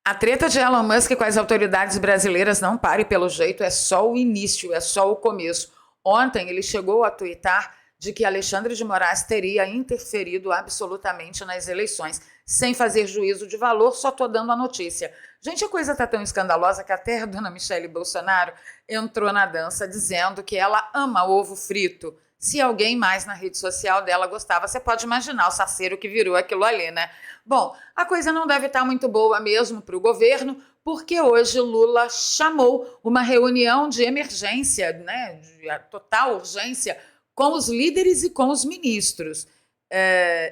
A treta de Elon Musk com as autoridades brasileiras não pare pelo jeito, é só o início, é só o começo. Ontem ele chegou a tuitar de que Alexandre de Moraes teria interferido absolutamente nas eleições, sem fazer juízo de valor, só estou dando a notícia. Gente, a coisa está tão escandalosa que até a dona Michele Bolsonaro entrou na dança dizendo que ela ama ovo frito. Se alguém mais na rede social dela gostava, você pode imaginar o sarceiro que virou aquilo ali, né? Bom, a coisa não deve estar muito boa mesmo para o governo, porque hoje Lula chamou uma reunião de emergência, né, de total urgência, com os líderes e com os ministros.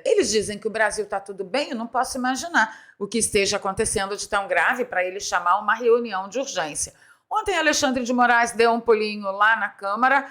Eles dizem que o Brasil está tudo bem, eu não posso imaginar o que esteja acontecendo de tão grave para ele chamar uma reunião de urgência. Ontem, Alexandre de Moraes deu um pulinho lá na Câmara,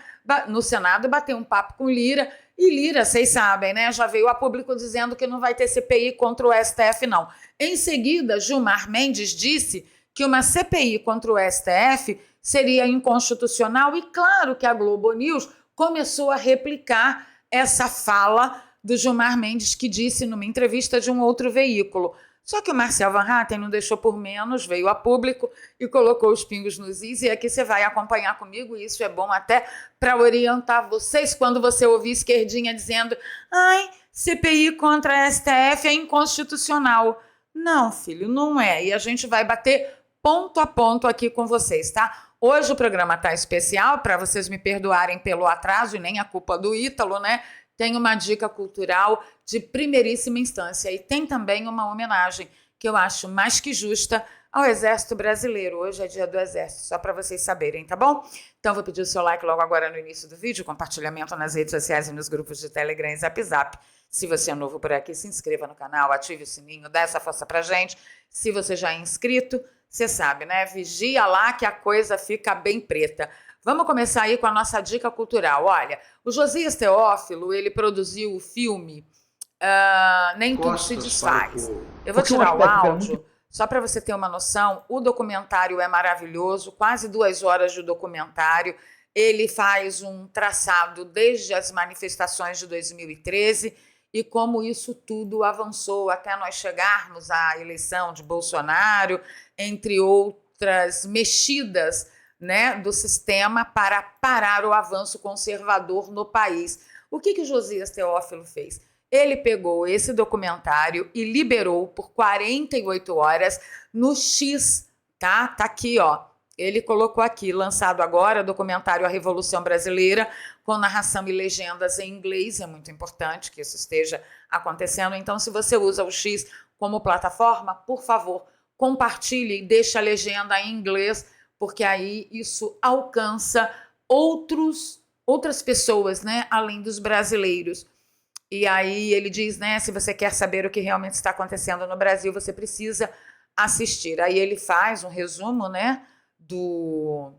no Senado, bateu um papo com Lira. E Lira, vocês sabem, né? Já veio a público dizendo que não vai ter CPI contra o STF, não. Em seguida, Gilmar Mendes disse que uma CPI contra o STF seria inconstitucional. E claro que a Globo News começou a replicar essa fala do Gilmar Mendes, que disse numa entrevista de um outro veículo. Só que o Marcel Van Hatten não deixou por menos, veio a público e colocou os pingos nos is, e aqui você vai acompanhar comigo, e isso é bom até para orientar vocês quando você ouvir esquerdinha dizendo ai, CPI contra a STF é inconstitucional. Não, filho, não é, e a gente vai bater ponto a ponto aqui com vocês, tá? Hoje o programa tá especial, para vocês me perdoarem pelo atraso, e nem a culpa do Ítalo, né? Tem uma dica cultural de primeiríssima instância e tem também uma homenagem que eu acho mais que justa ao Exército Brasileiro. Hoje é dia do Exército, só para vocês saberem, tá bom? Então vou pedir o seu like logo agora no início do vídeo, compartilhamento nas redes sociais e nos grupos de Telegram e Zap Zap. Se você é novo por aqui, se inscreva no canal, ative o sininho, dá essa força pra gente. Se você já é inscrito, você sabe, né? Vigia lá que a coisa fica bem preta. Vamos começar aí com a nossa dica cultural. Olha, o Josias Teófilo, ele produziu o filme Nem Tudo Se Desfaz. Eu vou tirar o áudio, só para você ter uma noção. O documentário é maravilhoso, quase 2 horas de documentário. Ele faz um traçado desde as manifestações de 2013 e como isso tudo avançou até nós chegarmos à eleição de Bolsonaro, entre outras mexidas, né, do sistema para parar o avanço conservador no país. O que o Josias Teófilo fez? Ele pegou esse documentário e liberou por 48 horas no X, tá? Tá aqui, ó. Ele colocou aqui, lançado agora, documentário A Revolução Brasileira, com narração e legendas em inglês. É muito importante que isso esteja acontecendo. Então, se você usa o X como plataforma, por favor, compartilhe e deixe a legenda em inglês, porque aí isso alcança outras pessoas, né, além dos brasileiros. E aí ele diz, né, se você quer saber o que realmente está acontecendo no Brasil, você precisa assistir. Aí ele faz um resumo, né, do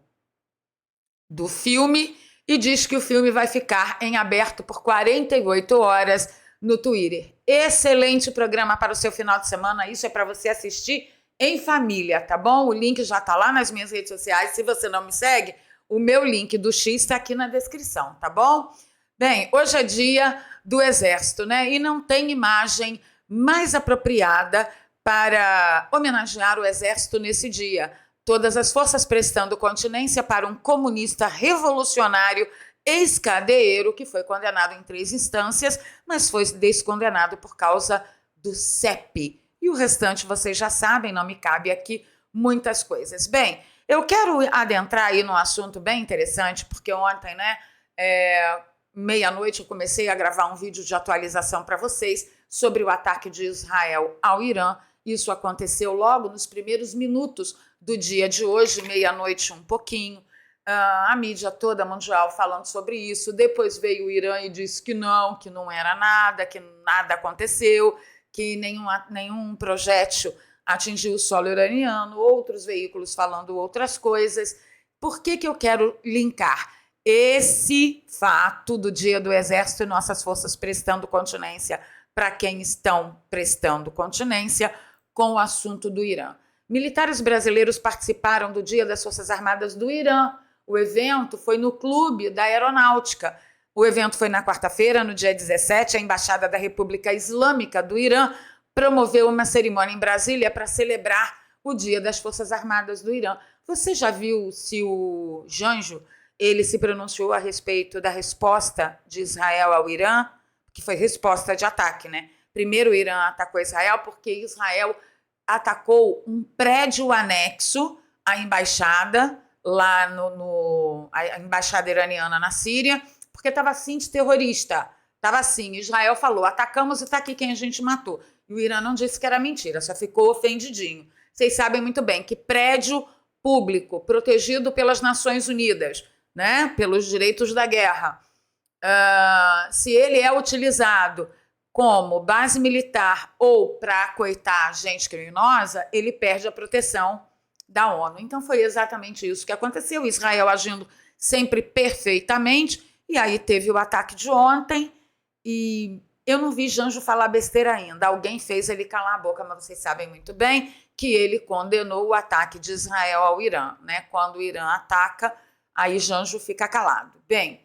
filme e diz que o filme vai ficar em aberto por 48 horas no Twitter. Excelente programa para o seu final de semana, isso é para você assistir em família, tá bom? O link já tá lá nas minhas redes sociais. Se você não me segue, o meu link do X está aqui na descrição, tá bom? Bem, hoje é dia do Exército, né? E não tem imagem mais apropriada para homenagear o Exército nesse dia. Todas as forças prestando continência para um comunista revolucionário ex-cadeiro que foi condenado em 3 instâncias, mas foi descondenado por causa do CEP. E o restante vocês já sabem, não me cabe aqui muitas coisas. Bem, eu quero adentrar aí num assunto bem interessante, porque ontem, né, meia-noite, eu comecei a gravar um vídeo de atualização para vocês sobre o ataque de Israel ao Irã. Isso aconteceu logo nos primeiros minutos do dia de hoje, meia-noite um pouquinho. A mídia toda mundial falando sobre isso. Depois veio o Irã e disse que não era nada, que nada aconteceu, que nenhum projétil atingiu o solo iraniano, outros veículos falando outras coisas. Por que eu quero linkar esse fato do Dia do Exército e nossas forças prestando continência para quem estão prestando continência com o assunto do Irã? Militares brasileiros participaram do Dia das Forças Armadas do Irã. O evento foi no Clube da Aeronáutica. O evento foi na quarta-feira, no dia 17, a Embaixada da República Islâmica do Irã promoveu uma cerimônia em Brasília para celebrar o Dia das Forças Armadas do Irã. Você já viu se o Janjo ele se pronunciou a respeito da resposta de Israel ao Irã, que foi resposta de ataque, né? Primeiro o Irã atacou Israel porque Israel atacou um prédio anexo à embaixada, lá a embaixada iraniana na Síria, porque estava assim de terrorista. Estava assim, Israel falou, atacamos e está aqui quem a gente matou. E o Irã não disse que era mentira, só ficou ofendidinho. Vocês sabem muito bem que prédio público, protegido pelas Nações Unidas, né, pelos direitos da guerra, se ele é utilizado como base militar ou para acoitar gente criminosa, ele perde a proteção da ONU. Então foi exatamente isso que aconteceu, Israel agindo sempre perfeitamente, e aí teve o ataque de ontem, e eu não vi Janjo falar besteira ainda, alguém fez ele calar a boca, mas vocês sabem muito bem que ele condenou o ataque de Israel ao Irã, né? Quando o Irã ataca, aí Janjo fica calado. Bem,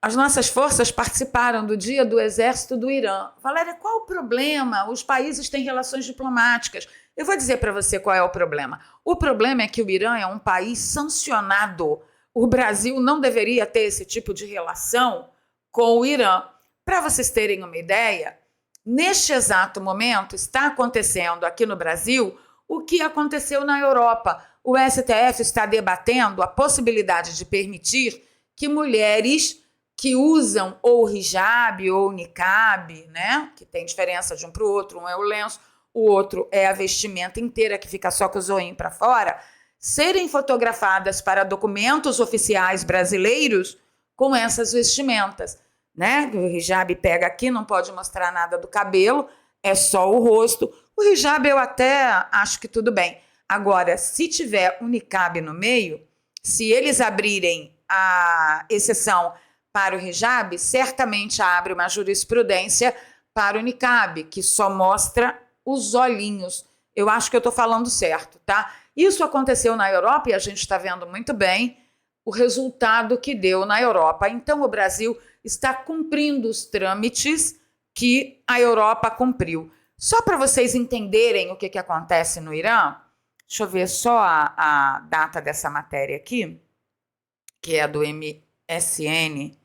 as nossas forças participaram do Dia do Exército do Irã. Valéria, qual o problema? Os países têm relações diplomáticas. Eu vou dizer para você qual é o problema. O problema é que o Irã é um país sancionado. O Brasil não deveria ter esse tipo de relação com o Irã. Para vocês terem uma ideia, neste exato momento está acontecendo aqui no Brasil o que aconteceu na Europa. O STF está debatendo a possibilidade de permitir que mulheres que usam ou hijab ou niqab, né, que tem diferença de um para o outro, um é o lenço, o outro é a vestimenta inteira que fica só com o zoinho para fora, serem fotografadas para documentos oficiais brasileiros com essas vestimentas, né? O hijab pega aqui, não pode mostrar nada do cabelo, é só o rosto. O hijab eu até acho que tudo bem. Agora, se tiver um niqab no meio, se eles abrirem a exceção para o hijab, certamente abre uma jurisprudência para o niqab, que só mostra os olhinhos. Eu acho que eu estou falando certo, tá? Isso aconteceu na Europa e a gente está vendo muito bem o resultado que deu na Europa. Então, o Brasil está cumprindo os trâmites que a Europa cumpriu. Só para vocês entenderem o que acontece no Irã, deixa eu ver só a data dessa matéria aqui, que é do MSN.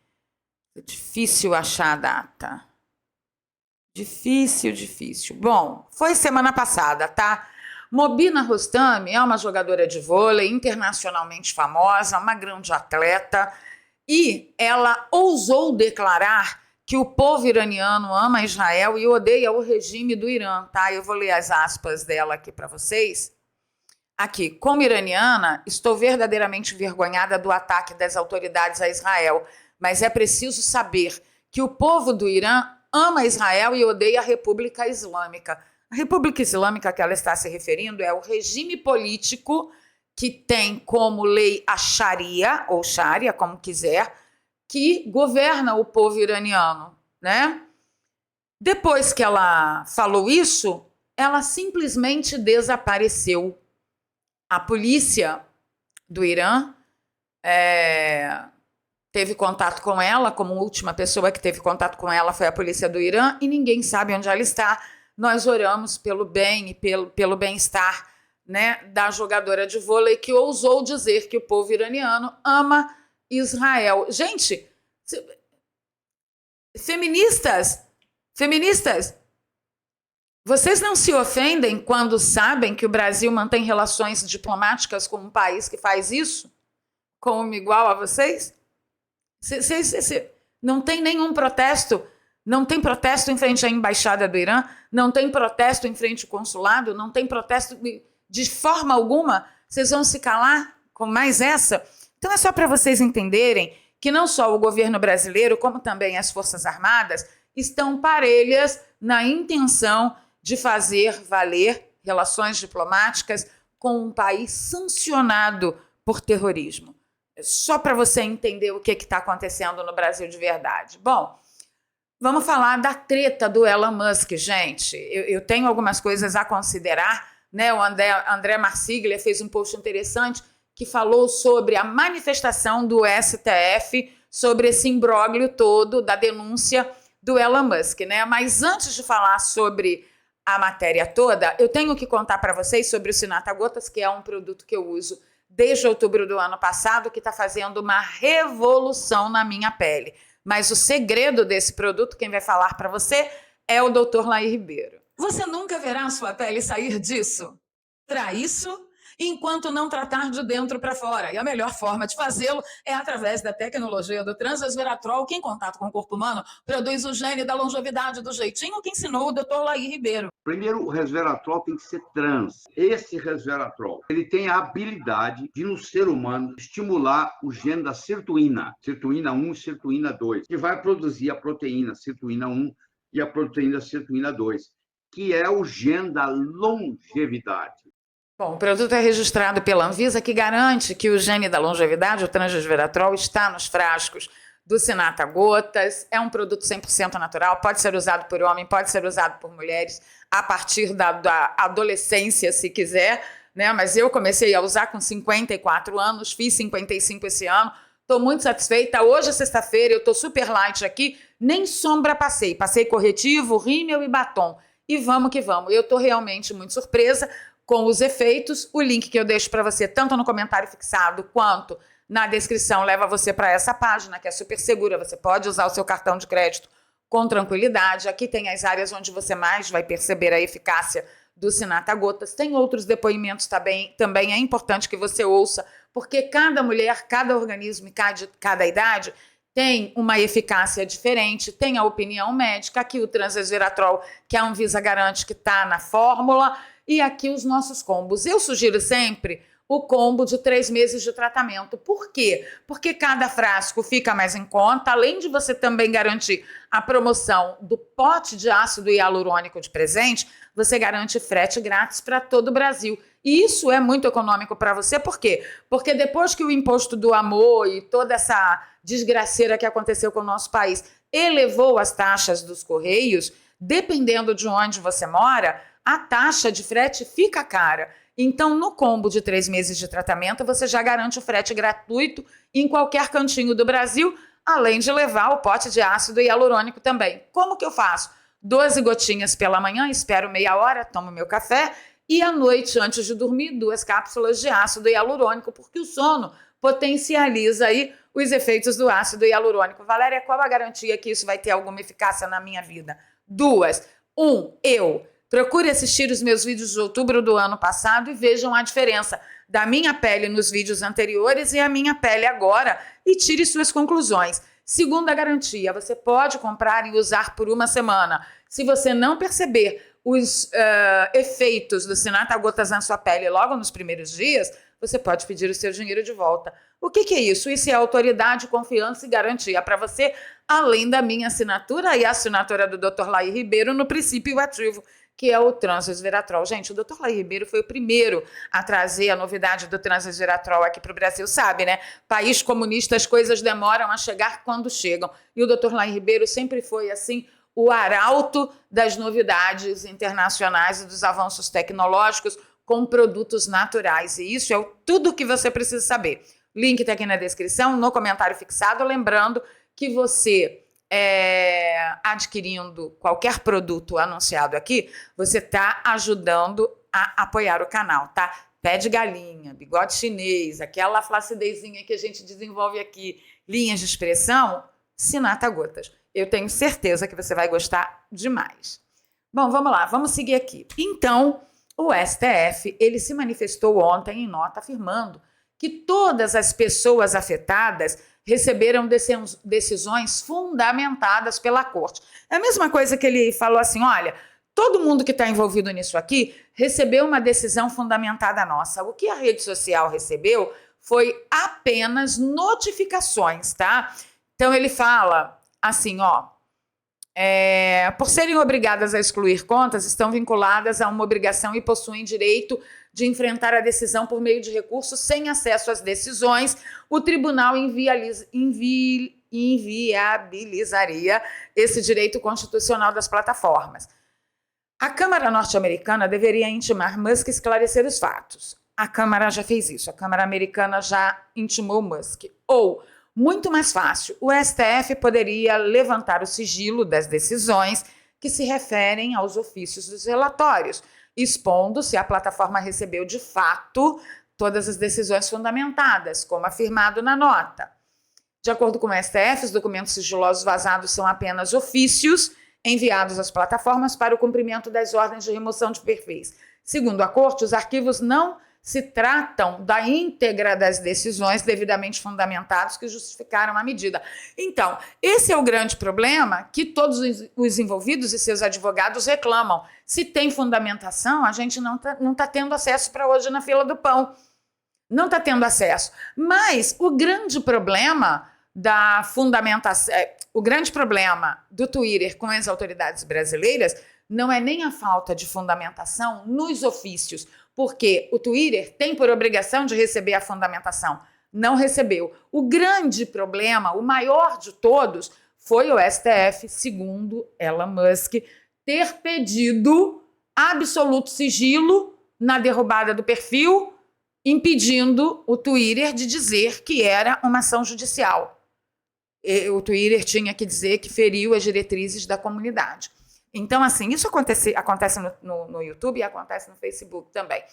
É difícil achar a data. Difícil. Bom, foi semana passada, tá? Mobina Rostami é uma jogadora de vôlei internacionalmente famosa, uma grande atleta, e ela ousou declarar que o povo iraniano ama Israel e odeia o regime do Irã, tá? Eu vou ler as aspas dela aqui para vocês. Aqui, como iraniana, estou verdadeiramente envergonhada do ataque das autoridades a Israel, mas é preciso saber que o povo do Irã ama Israel e odeia a República Islâmica. A República Islâmica que ela está se referindo é o regime político que tem como lei a Sharia, ou Sharia, como quiser, que governa o povo iraniano, né? Depois que ela falou isso, ela simplesmente desapareceu. A polícia do Irã teve contato com ela, como última pessoa que teve contato com ela foi a polícia do Irã, e ninguém sabe onde ela está. Nós oramos pelo bem e pelo bem-estar, né, da jogadora de vôlei que ousou dizer que o povo iraniano ama Israel. Gente, feministas, vocês não se ofendem quando sabem que o Brasil mantém relações diplomáticas com um país que faz isso? Como igual a vocês? Não tem nenhum protesto? Não tem protesto em frente à embaixada do Irã? Não tem protesto em frente ao consulado? Não tem protesto de forma alguma? Vocês vão se calar com mais essa? Então é só para vocês entenderem que não só o governo brasileiro, como também as Forças Armadas, estão parelhas na intenção de fazer valer relações diplomáticas com um país sancionado por terrorismo. Só para você entender o que está acontecendo no Brasil de verdade. Bom, vamos falar da treta do Elon Musk, gente. Eu tenho algumas coisas a considerar, né? O André Marsiglia fez um post interessante que falou sobre a manifestação do STF sobre esse imbróglio todo da denúncia do Elon Musk, né? Mas antes de falar sobre a matéria toda, eu tenho que contar para vocês sobre o Sinatra Gotas, que é um produto que eu uso desde outubro do ano passado, que está fazendo uma revolução na minha pele. Mas o segredo desse produto, quem vai falar para você, é o Dr. Laí Ribeiro. Você nunca verá sua pele sair disso. Para isso, enquanto não tratar de dentro para fora. E a melhor forma de fazê-lo é através da tecnologia do Transresveratrol, que em contato com o corpo humano produz o gene da longevidade do jeitinho que ensinou o Dr. Laí Ribeiro. Primeiro, o resveratrol tem que ser trans. Esse resveratrol, ele tem a habilidade de, no ser humano, estimular o gene da sirtuína 1 e sirtuína 2, que vai produzir a proteína sirtuína 1 e a proteína sirtuína 2, que é o gene da longevidade. Bom, o produto é registrado pela Anvisa, que garante que o gene da longevidade, o transresveratrol, está nos frascos do Sinatra Gotas. É um produto 100% natural, pode ser usado por homem, pode ser usado por mulheres, a partir da adolescência, se quiser, né? Mas eu comecei a usar com 54 anos, fiz 55 esse ano, estou muito satisfeita. Hoje é sexta-feira, eu estou super light aqui, nem sombra passei corretivo, rímel e batom. E vamos que vamos. Eu estou realmente muito surpresa com os efeitos. O link que eu deixo para você, tanto no comentário fixado quanto na descrição, leva você para essa página, que é super segura. Você pode usar o seu cartão de crédito com tranquilidade. Aqui tem as áreas onde você mais vai perceber a eficácia do Sinatra Gotas. Tem outros depoimentos também é importante que você ouça, porque cada mulher, cada organismo e cada idade tem uma eficácia diferente, tem a opinião médica. Aqui o Transresveratrol, que a Anvisa garante que está na fórmula, e aqui os nossos combos. Eu sugiro sempre o combo de 3 meses de tratamento. Por quê? Porque cada frasco fica mais em conta, além de você também garantir a promoção do pote de ácido hialurônico de presente, você garante frete grátis para todo o Brasil. E isso é muito econômico para você, por quê? Porque depois que o imposto do amor e toda essa desgraceira que aconteceu com o nosso país elevou as taxas dos correios, dependendo de onde você mora, a taxa de frete fica cara. Então, no combo de 3 meses de tratamento, você já garante o frete gratuito em qualquer cantinho do Brasil, além de levar o pote de ácido hialurônico também. Como que eu faço? 12 gotinhas pela manhã, espero meia hora, tomo meu café, e à noite, antes de dormir, 2 cápsulas de ácido hialurônico, porque o sono potencializa aí os efeitos do ácido hialurônico. Valéria, qual a garantia que isso vai ter alguma eficácia na minha vida? 2. 1. Procure assistir os meus vídeos de outubro do ano passado e vejam a diferença da minha pele nos vídeos anteriores e a minha pele agora e tire suas conclusões. Segunda garantia, você pode comprar e usar por 1 semana. Se você não perceber os efeitos do Sinatra Gotas na sua pele logo nos primeiros dias, você pode pedir o seu dinheiro de volta. O que é isso? Isso é autoridade, confiança e garantia para você, além da minha assinatura e a assinatura do Dr. Laí Ribeiro no princípio ativo, que é o Transresveratrol. Gente, o Dr. Laí Ribeiro foi o primeiro a trazer a novidade do Transresveratrol aqui para o Brasil, sabe, né? País comunista, as coisas demoram a chegar quando chegam. E o Dr. Laí Ribeiro sempre foi, assim, o arauto das novidades internacionais e dos avanços tecnológicos com produtos naturais. E isso é tudo o que você precisa saber. Link está aqui na descrição, no comentário fixado. Lembrando que você, adquirindo qualquer produto anunciado aqui, você está ajudando a apoiar o canal, tá? Pé de galinha, bigode chinês, aquela flacidezinha que a gente desenvolve aqui, linhas de expressão, Sinatra Gotas. Eu tenho certeza que você vai gostar demais. Bom, vamos lá, vamos seguir aqui. Então, o STF, ele se manifestou ontem em nota afirmando que todas as pessoas afetadas receberam decisões fundamentadas pela corte. É a mesma coisa que ele falou assim, olha, todo mundo que está envolvido nisso aqui recebeu uma decisão fundamentada nossa. O que a rede social recebeu foi apenas notificações, tá? Então ele fala assim, ó, por serem obrigadas a excluir contas, estão vinculadas a uma obrigação e possuem direito de enfrentar a decisão por meio de recurso sem acesso às decisões. O tribunal inviabilizaria esse direito constitucional das plataformas. A Câmara norte-americana deveria intimar Musk esclarecer os fatos. A Câmara já fez isso, a Câmara americana já intimou Musk. Ou, muito mais fácil, o STF poderia levantar o sigilo das decisões que se referem aos ofícios dos relatórios, expondo se a plataforma recebeu de fato todas as decisões fundamentadas, como afirmado na nota. De acordo com o STF, os documentos sigilosos vazados são apenas ofícios enviados às plataformas para o cumprimento das ordens de remoção de perfis. Segundo a Corte, os arquivos não se tratam da íntegra das decisões devidamente fundamentadas que justificaram a medida. Então, esse é o grande problema que todos os envolvidos e seus advogados reclamam. Se tem fundamentação, a gente não tá tendo acesso para hoje na fila do pão. Não está tendo acesso. Mas o grande problema da fundamentação, o grande problema do Twitter com as autoridades brasileiras não é nem a falta de fundamentação nos ofícios, porque o Twitter tem por obrigação de receber a fundamentação. Não recebeu. O grande problema, o maior de todos, foi o STF, segundo Elon Musk, ter pedido absoluto sigilo na derrubada do perfil, impedindo o Twitter de dizer que era uma ação judicial. O Twitter tinha que dizer que feriu as diretrizes da comunidade. Então, assim, isso acontece no YouTube e acontece no Facebook também.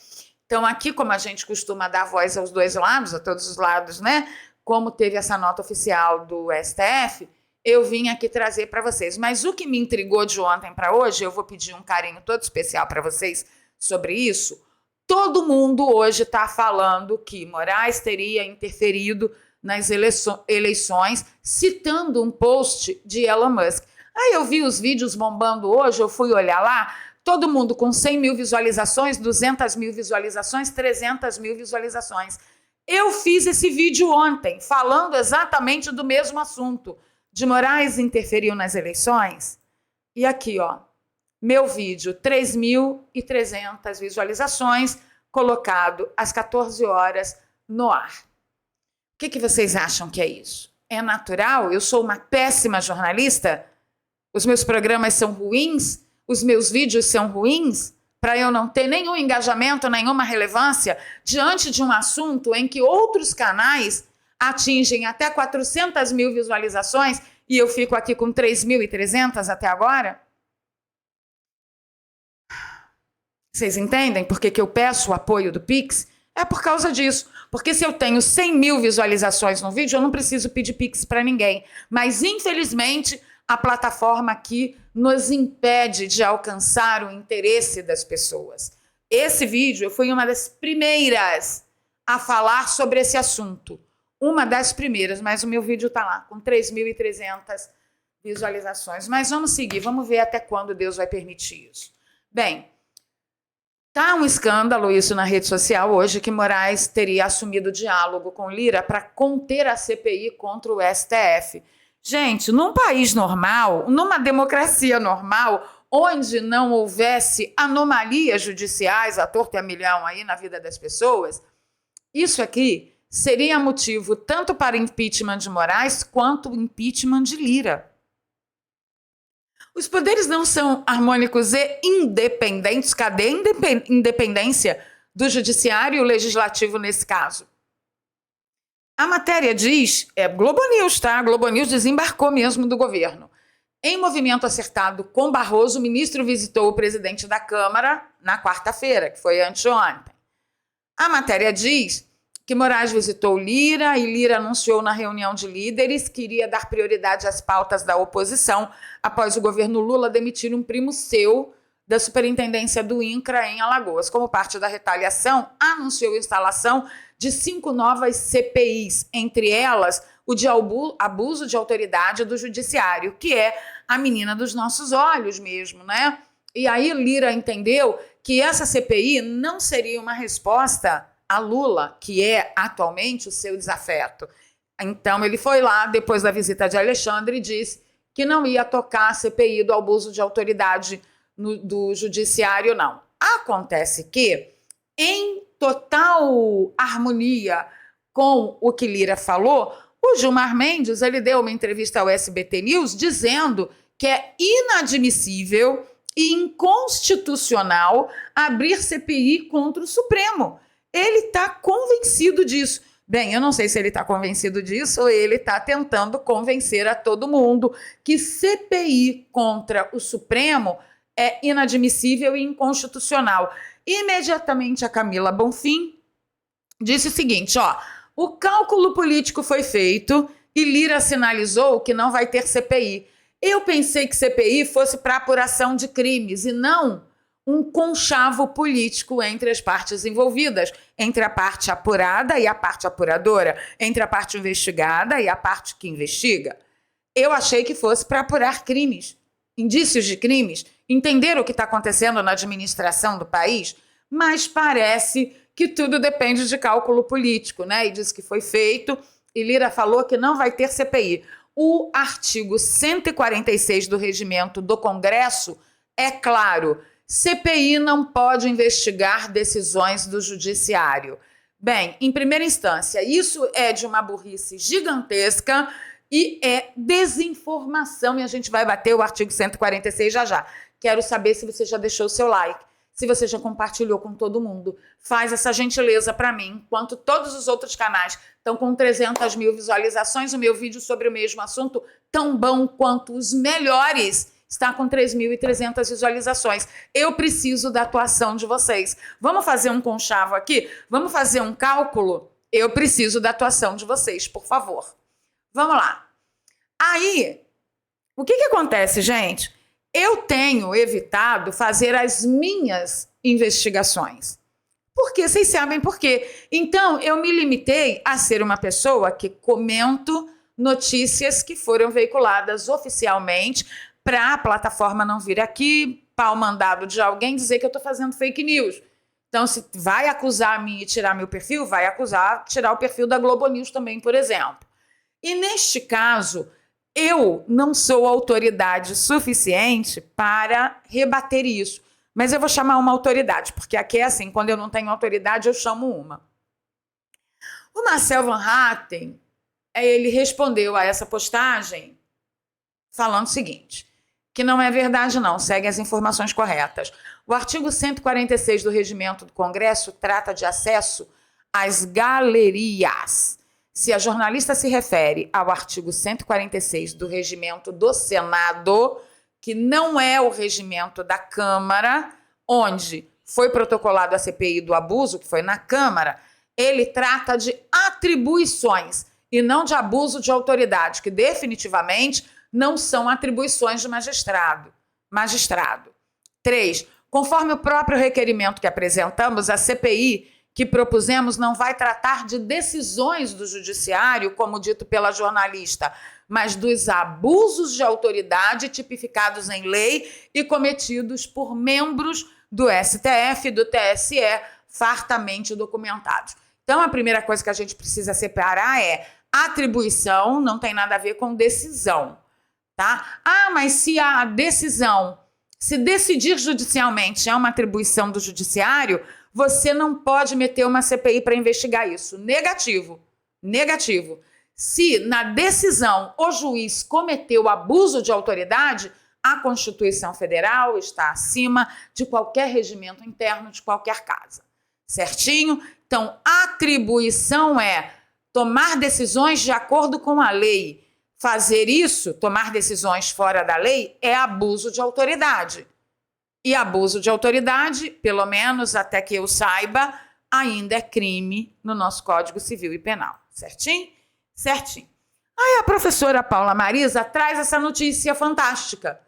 Então, aqui, como a gente costuma dar voz aos dois lados, a todos os lados, né? Como teve essa nota oficial do STF, eu vim aqui trazer para vocês. Mas o que me intrigou de ontem para hoje, eu vou pedir um carinho todo especial para vocês sobre isso. Todo mundo hoje está falando que Moraes teria interferido nas eleições, citando um post de Elon Musk. Aí eu vi os vídeos bombando hoje, eu fui olhar lá, todo mundo com 100 mil visualizações, 200 mil visualizações, 300 mil visualizações. Eu fiz esse vídeo ontem, falando exatamente do mesmo assunto, de Moraes interferiu nas eleições. E aqui, ó, meu vídeo, 3.300 visualizações, colocado às 14 horas no ar. O que vocês acham que é isso? É natural? Eu sou uma péssima jornalista? Os meus programas são ruins? Os meus vídeos são ruins? Para eu não ter nenhum engajamento, nenhuma relevância diante de um assunto em que outros canais atingem até 400 mil visualizações e eu fico aqui com 3.300 até agora? Vocês entendem por que eu peço o apoio do Pix? É por causa disso. Porque se eu tenho 100 mil visualizações no vídeo, eu não preciso pedir Pix para ninguém. Mas, infelizmente, a plataforma aqui nos impede de alcançar o interesse das pessoas. Esse vídeo, eu fui uma das primeiras a falar sobre esse assunto. Uma das primeiras, mas o meu vídeo está lá, com 3.300 visualizações. Mas vamos seguir, vamos ver até quando Deus vai permitir isso. Bem, tá um escândalo isso na rede social hoje, que Moraes teria assumido diálogo com Lira para conter a CPI contra o STF. Gente, num país normal, numa democracia normal, onde não houvesse anomalias judiciais, à torto e a milhão aí na vida das pessoas, isso aqui seria motivo tanto para impeachment de Moraes quanto impeachment de Lira. Os poderes não são harmônicos e independentes. Cadê a independência do judiciário e o legislativo nesse caso? A matéria diz, Globo News, tá? Globo News desembarcou mesmo do governo. Em movimento acertado com Barroso, o ministro visitou o presidente da Câmara na quarta-feira, que foi anteontem. A matéria diz que Moraes visitou Lira e Lira anunciou na reunião de líderes que iria dar prioridade às pautas da oposição após o governo Lula demitir um primo seu da superintendência do INCRA em Alagoas. Como parte da retaliação, anunciou a instalação de 5 novas CPIs, entre elas o de abuso de autoridade do judiciário, que é a menina dos nossos olhos mesmo, né? E aí Lira entendeu que essa CPI não seria uma resposta a Lula, que é atualmente o seu desafeto. Então ele foi lá, depois da visita de Alexandre, e disse que não ia tocar a CPI do abuso de autoridade do judiciário, não. Acontece que, em total harmonia com o que Lira falou, o Gilmar Mendes ele deu uma entrevista ao SBT News dizendo que é inadmissível e inconstitucional abrir CPI contra o Supremo. Ele está convencido disso. Bem, eu não sei se ele está convencido disso ou ele está tentando convencer a todo mundo que CPI contra o Supremo é inadmissível e inconstitucional. Imediatamente a Camila Bonfim disse o seguinte, o cálculo político foi feito e Lira sinalizou que não vai ter CPI. Eu pensei que CPI fosse para apuração de crimes e não um conchavo político entre as partes envolvidas, entre a parte apurada e a parte apuradora, entre a parte investigada e a parte que investiga. Eu achei que fosse para apurar crimes, indícios de crimes, entender o que está acontecendo na administração do país, mas parece que tudo depende de cálculo político, né? E disse que foi feito, e Lira falou que não vai ter CPI. O artigo 146 do regimento do Congresso é claro, CPI não pode investigar decisões do judiciário. Bem, em primeira instância, isso é de uma burrice gigantesca e é desinformação, e a gente vai bater o artigo 146 já já. Quero saber se você já deixou o seu like, se você já compartilhou com todo mundo. Faz essa gentileza para mim, enquanto todos os outros canais estão com 300 mil visualizações, o meu vídeo sobre o mesmo assunto, tão bom quanto os melhores, está com 3.300 visualizações. Eu preciso da atuação de vocês. Vamos fazer um conchavo aqui? Vamos fazer um cálculo? Eu preciso da atuação de vocês, por favor. Vamos lá. Aí, o que acontece, gente? Eu tenho evitado fazer as minhas investigações. Porque vocês sabem por quê. Então, eu me limitei a ser uma pessoa que comento notícias que foram veiculadas oficialmente para a plataforma não vir aqui, pau mandado de alguém, dizer que eu estou fazendo fake news. Então, se vai acusar a mim e tirar meu perfil, vai acusar tirar o perfil da Globo News também, por exemplo. E neste caso, eu não sou autoridade suficiente para rebater isso. Mas eu vou chamar uma autoridade, porque aqui é assim, quando eu não tenho autoridade, eu chamo uma. O Marcel Van Hatten, ele respondeu a essa postagem falando o seguinte, que não é verdade não, segue as informações corretas. O artigo 146 do Regimento do Congresso trata de acesso às galerias. Se a jornalista se refere ao artigo 146 do Regimento do Senado, que não é o regimento da Câmara, onde foi protocolado a CPI do abuso, que foi na Câmara, ele trata de atribuições e não de abuso de autoridade, que definitivamente não são atribuições de magistrado. 3. Conforme o próprio requerimento que apresentamos, a CPI que propusemos não vai tratar de decisões do judiciário, como dito pela jornalista, mas dos abusos de autoridade tipificados em lei e cometidos por membros do STF e do TSE, fartamente documentados. Então, a primeira coisa que a gente precisa separar é atribuição, não tem nada a ver com decisão. Tá? Mas se a decisão, se decidir judicialmente é uma atribuição do judiciário, você não pode meter uma CPI para investigar isso. Negativo. Se na decisão o juiz cometeu abuso de autoridade, a Constituição Federal está acima de qualquer regimento interno de qualquer casa. Certinho? Então, atribuição é tomar decisões de acordo com a lei. Fazer isso, tomar decisões fora da lei, é abuso de autoridade. E abuso de autoridade, pelo menos até que eu saiba, ainda é crime no nosso Código Civil e Penal. Certinho? Certinho. Aí a professora Paula Marisa traz essa notícia fantástica.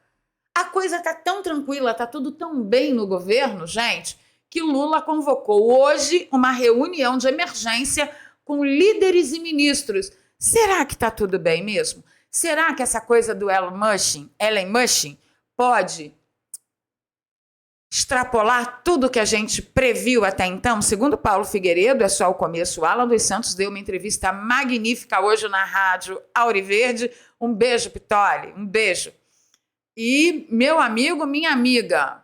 A coisa está tão tranquila, está tudo tão bem no governo, gente, que Lula convocou hoje uma reunião de emergência com líderes e ministros. Será que está tudo bem mesmo? Será que essa coisa do Elon Musk pode extrapolar tudo que a gente previu até então? Segundo Paulo Figueiredo, é só o começo. O Alan dos Santos deu uma entrevista magnífica hoje na rádio Auriverde. Um beijo, Pitoli, um beijo. E meu amigo, minha amiga,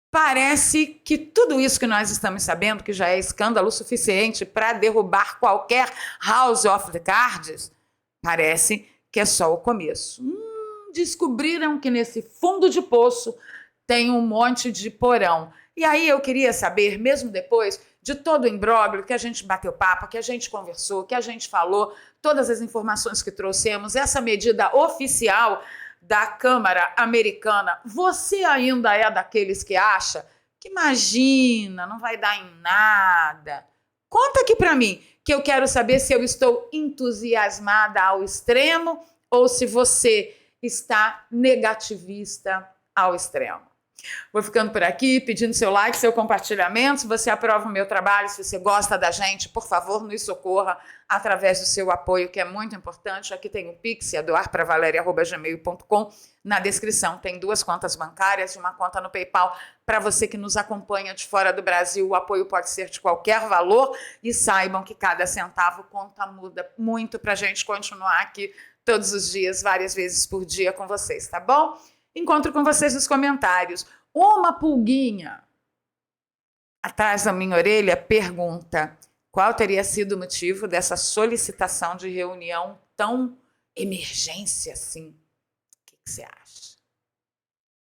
parece que tudo isso que nós estamos sabendo, que já é escândalo suficiente para derrubar qualquer House of the Cards, parece que é só o começo. Descobriram que nesse fundo de poço tem um monte de porão. E aí eu queria saber, mesmo depois de todo o imbróglio que a gente bateu papo, que a gente conversou, que a gente falou, todas as informações que trouxemos, essa medida oficial da Câmara Americana, você ainda é daqueles que acha que imagina, não vai dar em nada? Conta aqui para mim, que eu quero saber se eu estou entusiasmada ao extremo ou se você está negativista ao extremo. Vou ficando por aqui, pedindo seu like, seu compartilhamento. Se você aprova o meu trabalho, se você gosta da gente, por favor, nos socorra através do seu apoio, que é muito importante. Aqui tem o Pix, doarpravaleria@gmail.com. Na descrição tem 2 contas bancárias e uma conta no PayPal. Para você que nos acompanha de fora do Brasil, o apoio pode ser de qualquer valor. E saibam que cada centavo conta muito para a gente continuar aqui todos os dias, várias vezes por dia com vocês, tá bom? Encontro com vocês nos comentários. Uma pulguinha atrás da minha orelha pergunta: qual teria sido o motivo dessa solicitação de reunião tão emergência assim? O que você acha?